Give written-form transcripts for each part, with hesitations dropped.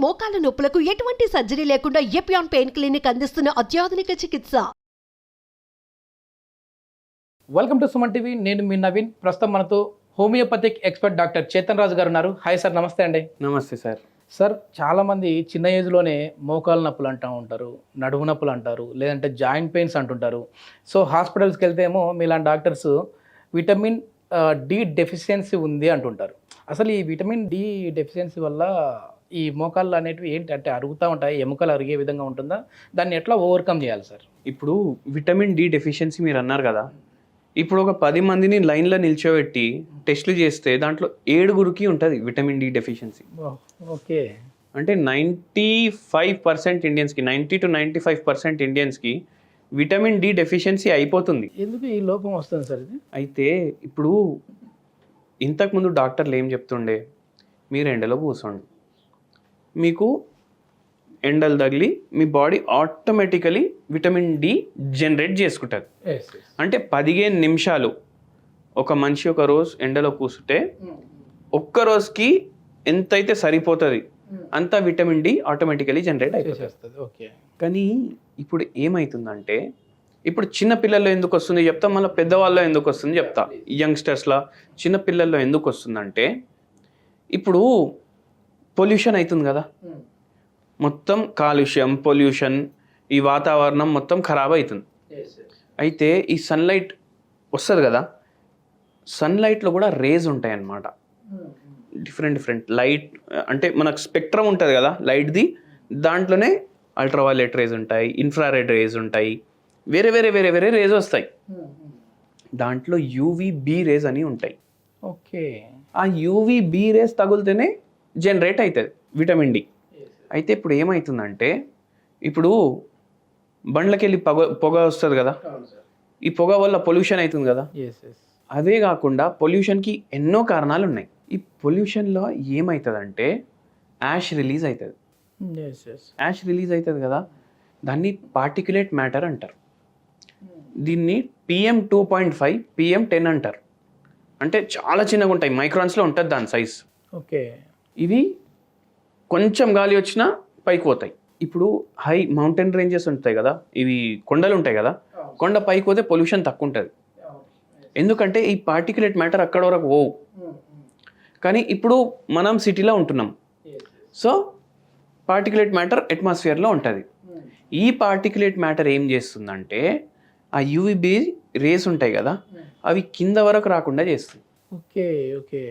మోకాల నొప్పులకు ఎటువంటి సర్జరీ లేకుండా ఎపియాన్ పెయిన్ క్లినిక్ అందిస్తున్న అత్యాధునిక చికిత్స. Welcome to Suman TV. నేను మీ నవీన్. ప్రస్తుతం మనతో హోమియోపతిక్ ఎక్స్పర్ట్ డాక్టర్ చేతన్ రాజు గారు ఉన్నారు. హాయ్ సార్, నమస్తే అండి. నమస్తే సార్. సార్, చాలామంది చిన్న ఏజ్లోనే మోకాల నొప్పులు అంటూ ఉంటారు, నడుము నొప్పులు అంటారు, లేదంటే జాయింట్ పెయిన్స్ అంటుంటారు. సో హాస్పిటల్స్కి వెళ్తే ఏమో మీలాంటి డాక్టర్స్ విటమిన్ డి డెఫిషియన్సీ ఉంది అంటుంటారు. అసలు ఈ విటమిన్ డి డెఫిషియన్సీ వల్ల ఈ మోకాళ్ళు అనేటివి ఏంటంటే అరుగుతూ ఉంటాయి, ఎముకలు అరిగే విధంగా ఉంటుందా? దాన్ని ఎట్లా ఓవర్కమ్ చేయాలి సార్? ఇప్పుడు విటమిన్ డి డెఫిషియన్సీ మీరు అన్నారు కదా, ఇప్పుడు ఒక 10 మందిని లైన్లో నిల్చోబెట్టి టెస్టులు చేస్తే దాంట్లో 7గురికి ఉంటుంది విటమిన్ డి డెఫిషియన్సీ. ఓకే. అంటే 95% ఇండియన్స్కి, 90 to 95% ఇండియన్స్కి విటమిన్ డి డెఫిషియన్సీ అయిపోతుంది. ఎందుకు ఈ లోపం వస్తుంది సార్ ఇది? అయితే ఇప్పుడు ఇంతకుముందు డాక్టర్లు ఏం చెప్తుండే, మీరు ఎండలో కూర్చోండి, మీకు ఎండలు తగిలి మీ body automatically vitamin D generate చేసుకుంటుంది. అంటే 15 నిమిషాలు ఒక మనిషి ఒక రోజు ఎండలో కూర్చుంటే ఒక్క రోజుకి ఎంతైతే సరిపోతుంది అంత విటమిన్ డి ఆటోమేటికలీ జనరేట్ అయిపోతుంది. ఓకే. కానీ ఇప్పుడు ఏమవుతుందంటే, ఇప్పుడు చిన్న పిల్లల్లో ఎందుకు వస్తుంది చెప్తా, మళ్ళీ పెద్దవాళ్ళలో ఎందుకు వస్తుంది చెప్తా. యంగ్స్టర్స్లో చిన్న పిల్లల్లో ఎందుకు వస్తుందంటే, ఇప్పుడు పొల్యూషన్ అవుతుంది కదా, మొత్తం కాలుష్యం, పొల్యూషన్, ఈ వాతావరణం మొత్తం ఖరాబ్ అవుతుంది. అయితే ఈ సన్లైట్ వస్తుంది కదా, సన్లైట్లో కూడా రేస్ ఉంటాయి అన్నమాట. డిఫరెంట్ లైట్, అంటే మనకు స్పెక్ట్రమ్ ఉంటుంది కదా లైట్ది, దాంట్లోనే అల్ట్రావైలెట్ రేస్ ఉంటాయి, ఇన్ఫ్రారెడ్ రేస్ ఉంటాయి, వేరే రేస్ వస్తాయి. దాంట్లో యూవీబీ రేస్ అని ఉంటాయి. ఓకే. ఆ యూవీబీ రేస్ తగులుతూనే జనరేట్ అవుతుంది విటమిన్ డి. అయితే ఇప్పుడు ఏమవుతుందంటే, ఇప్పుడు బండ్లకెళ్ళి పొగ వస్తుంది కదా, ఈ పొగ వల్ల పొల్యూషన్ అవుతుంది కదా. అదే కాకుండా పొల్యూషన్కి ఎన్నో కారణాలు ఉన్నాయి. ఈ పొల్యూషన్లో ఏమవుతుందంటే యాష్ రిలీజ్ అవుతుంది. యాష్ రిలీజ్ అవుతుంది కదా, దాన్ని పార్టిక్యులేట్ మ్యాటర్ అంటారు. దీన్ని PM2.5 PM10 అంటారు. అంటే చాలా చిన్నగా ఉంటాయి, మైక్రాన్స్లో ఉంటుంది దాని సైజ్. ఓకే. ఇవి కొంచెం గాలి వచ్చినా పైకి పోతాయి. ఇప్పుడు హై మౌంటైన్ రేంజెస్ ఉంటాయి కదా, ఇవి కొండలు ఉంటాయి కదా, కొండ పైకి పోతే పొల్యూషన్ తక్కువ ఉంటుంది. ఎందుకంటే ఈ పార్టిక్యులేట్ మ్యాటర్ అక్కడ వరకు పోవు. కానీ ఇప్పుడు మనం సిటీలో ఉంటున్నాం, సో పార్టిక్యులేట్ మ్యాటర్ అట్మాస్ఫియర్లో ఉంటుంది. ఈ పార్టిక్యులేట్ మ్యాటర్ ఏం చేస్తుందంటే, ఆ యూవీబీ రేస్ ఉంటాయి కదా, అవి కింద వరకు రాకుండా చేస్తుంది. ఓకే. ఓకే.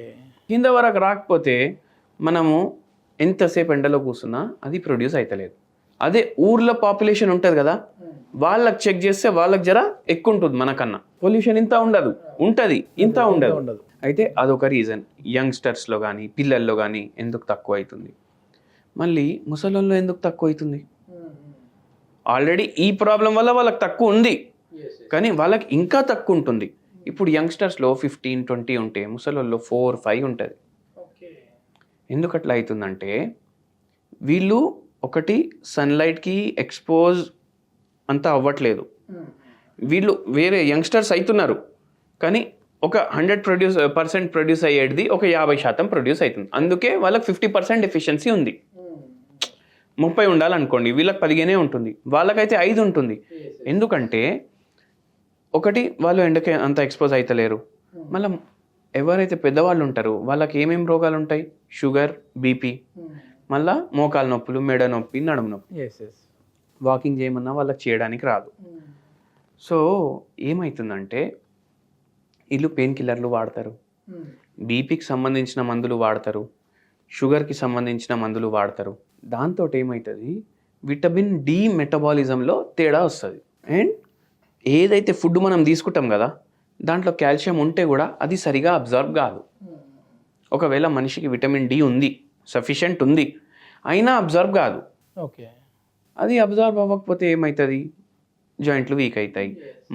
కింద వరకు రాకపోతే మనము ఎంతసేపు ఎండలో కూర్చున్నా అది ప్రొడ్యూస్ అవుతలేదు. అదే ఊర్లో పాపులేషన్ ఉంటుంది కదా, వాళ్ళకి చెక్ చేస్తే వాళ్ళకి జర ఎక్కువ ఉంటుంది మనకన్నా. పొల్యూషన్ ఇంత ఉండదు, ఉంటుంది ఇంత ఉండదు. అయితే అదొక రీజన్. యంగ్స్టర్స్లో కానీ పిల్లల్లో కానీ ఎందుకు తక్కువ అవుతుంది. మళ్ళీ ముసలోళ్ళలో ఎందుకు తక్కువ అవుతుంది? ఆల్రెడీ ఈ ప్రాబ్లం వల్ల వాళ్ళకి తక్కువ ఉంది, కానీ వాళ్ళకి ఇంకా తక్కువ ఉంటుంది. ఇప్పుడు యంగ్స్టర్స్లో 15-20 ఉంటే ముసలోళ్ళలో 4-5 ఉంటుంది. ఎందుకు అట్లా అవుతుందంటే, వీళ్ళు ఒకటి సన్లైట్కి ఎక్స్పోజ్ అంతా అవ్వట్లేదు. వీళ్ళు వేరే యంగ్స్టర్స్ అవుతున్నారు, కానీ ఒక 100% ప్రొడ్యూస్ అయ్యేది ఒక 50% ప్రొడ్యూస్ అవుతుంది. అందుకే వాళ్ళకి 50% డెఫిషియన్సీ ఉంది. 30 ఉండాలనుకోండి, వీళ్ళకి 15 ఉంటుంది, వాళ్ళకైతే 5 ఉంటుంది. ఎందుకంటే ఒకటి వాళ్ళు ఎండకి అంత ఎక్స్పోజ్ అవుతలేరు. మళ్ళీ ఎవరైతే పెద్దవాళ్ళు ఉంటారో వాళ్ళకి ఏమేమి రోగాలు ఉంటాయి, షుగర్, బీపీ, మళ్ళీ మోకాలు నొప్పులు, మెడ నొప్పి, నడుము నొప్పి. వాకింగ్ చేయమన్నా వాళ్ళకి చేయడానికి రాదు. సో ఏమవుతుందంటే, వీళ్ళు పెయిన్ కిల్లర్లు వాడతారు, బీపీకి సంబంధించిన మందులు వాడతారు, షుగర్కి సంబంధించిన మందులు వాడతారు. దాంతో ఏమవుతుంది, విటమిన్ డి మెటబాలిజంలో తేడా వస్తుంది. అండ్ ఏదైతే ఫుడ్ మనం తీసుకుంటాం కదా, దాంట్లో కాల్షియం ఉంటే కూడా అది సరిగా అబ్జర్వ్ కాదు. ఒకవేళ మనిషికి విటమిన్ డి ఉంది, సఫిషియెంట్ ఉంది, అయినా అబ్జర్వ్ కాదు. ఓకే. అది అబ్జర్వ్ అవ్వకపోతే ఏమవుతుంది, జాయింట్లు వీక్ అవుతాయి,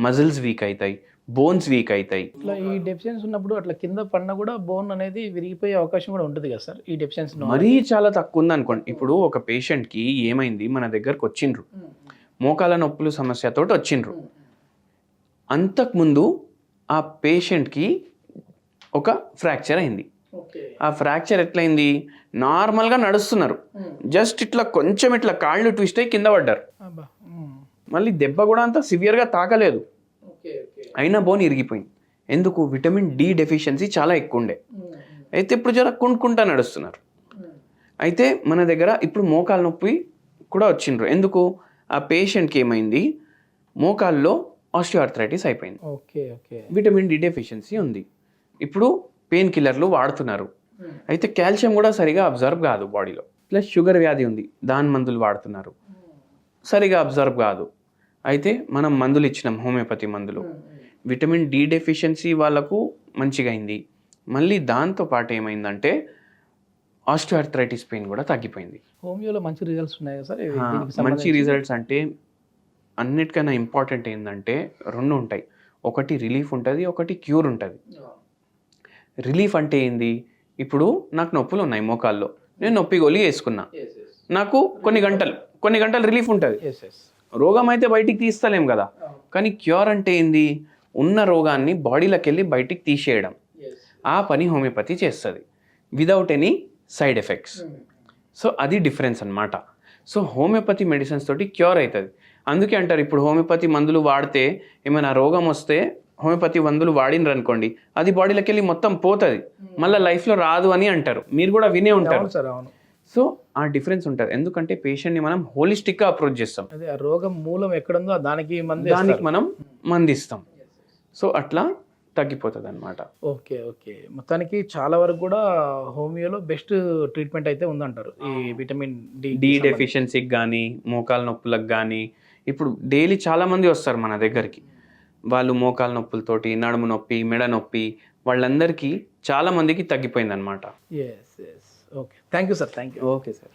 మజిల్స్ వీక్ అవుతాయి, బోన్స్ వీక్ అవుతాయి. ఇట్లా ఈ డెఫిషియన్సీ ఉన్నప్పుడు అట్లా కింద పడినా కూడా బోన్ అనేది విరిగిపోయే అవకాశం కూడా ఉంటుంది కదా సార్ ఈ డెఫిషియన్సీ? మరీ చాలా తక్కువ ఉంది అనుకోండి. ఇప్పుడు ఒక పేషెంట్కి ఏమైంది, మన దగ్గరకు వచ్చిండ్రు, మోకాల నొప్పులు సమస్యతో వచ్చిండ్రు. అంతకుముందు ఆ పేషెంట్కి ఒక ఫ్రాక్చర్ అయింది, ఆ ఫ్రాక్చర్ ఎట్లయింది, నార్మల్గా నడుస్తున్నారు, జస్ట్ ఇట్లా కొంచెం ఇట్లా కాళ్ళు ట్విస్ట్ అయ్యి కింద పడ్డారు. మళ్ళీ దెబ్బ కూడా అంత సివియర్గా తాకలేదు, అయినా బోన్ ఇరిగిపోయింది. ఎందుకు? విటమిన్ డి డెఫిషియన్సీ చాలా ఎక్కువ ఉండే. అయితే ఇప్పుడు జర కుంటుకుంటా నడుస్తున్నారు. అయితే మన దగ్గర ఇప్పుడు మోకాలు నొప్పి కూడా వచ్చిండ్రు. ఎందుకు? ఆ పేషెంట్కి ఏమైంది, మోకాల్లో ఆస్టియోఆర్థరైటిస్ అయిపోయింది, విటమిన్ డి డెఫిషియన్సీ ఉంది. ఇప్పుడు పెయిన్ కిల్లర్లు వాడుతున్నారు, అయితే కాల్షియం కూడా సరిగా అబ్జర్వ్ కాదు బాడీలో. ప్లస్ షుగర్ వ్యాధి ఉంది, దాని మందులు వాడుతున్నారు, సరిగా అబ్జర్వ్ కాదు. అయితే మనం మందులు ఇచ్చినాం, హోమియోపతి మందులు, విటమిన్ డి డెఫిషియన్సీ వాళ్ళకు మంచిగా అయింది. మళ్ళీ దాంతో పాటు ఏమైందంటే ఆస్టియోఆర్థరైటిస్ పెయిన్ కూడా తగ్గిపోయింది. హోమియోలో మంచి రిజల్ట్స్ ఉన్నాయి సార్. మంచి రిజల్ట్స్ అంటే అన్నిటికన్నా ఇంపార్టెంట్ ఏంటంటే 2 ఉంటాయి, ఒకటి రిలీఫ్ ఉంటుంది, ఒకటి క్యూర్ ఉంటుంది. రిలీఫ్ అంటే ఏంది, ఇప్పుడు నాకు నొప్పులు ఉన్నాయి మోకాల్లో, నేను నొప్పి గోళీ వేసుకున్నా, నాకు కొన్ని గంటలు రిలీఫ్ ఉంటుంది. రోగం అయితే బయటికి తీస్తలేం కదా. కానీ క్యూర్ అంటే ఏంది, ఉన్న రోగాన్ని బాడీలోకి వెళ్ళి బయటికి తీసేయడం. ఆ పని హోమియోపతి చేస్తుంది without any side effects. So అది డిఫరెన్స్ అన్నమాట. సో హోమియోపతి మెడిసిన్స్ తోటి క్యూర్ అవుతుంది. అందుకే అంటారు, ఇప్పుడు హోమియోపతి మందులు వాడితే ఏమైనా రోగం వస్తే హోమియోపతి మందులు వాడినరు అనుకోండి, అది బాడీలోకి వెళ్ళి మొత్తం పోతుంది, మళ్ళీ లైఫ్లో రాదు అని అంటారు. మీరు కూడా వినే ఉంటారు. సో ఆ డిఫరెన్స్ ఉంటుంది. ఎందుకంటే పేషెంట్ని మనం హోలిస్టిక్గా అప్రోచ్ చేస్తాం, అదే ఆ రోగం మూలం ఎక్కడుందో దానికి మనం మందిస్తాం. సో అట్లా తగ్గిపోతుంది అనమాట. ఓకే. మొత్తానికి చాలా వరకు కూడా హోమియోలో బెస్ట్ ట్రీట్మెంట్ అయితే ఉందంటారు ఈ విటమిన్ డి డెఫిషియన్సీకి కానీ, మోకాల నొప్పులకు కానీ. ఇప్పుడు డైలీ చాలా మంది వస్తారు మన దగ్గరికి, వాళ్ళు మోకాల నొప్పులతోటి, నడుము నొప్పి, మెడ నొప్పి, వాళ్ళందరికీ చాలా మందికి తగ్గిపోయింది అనమాట. Okay. Thank you sir. Okay sir.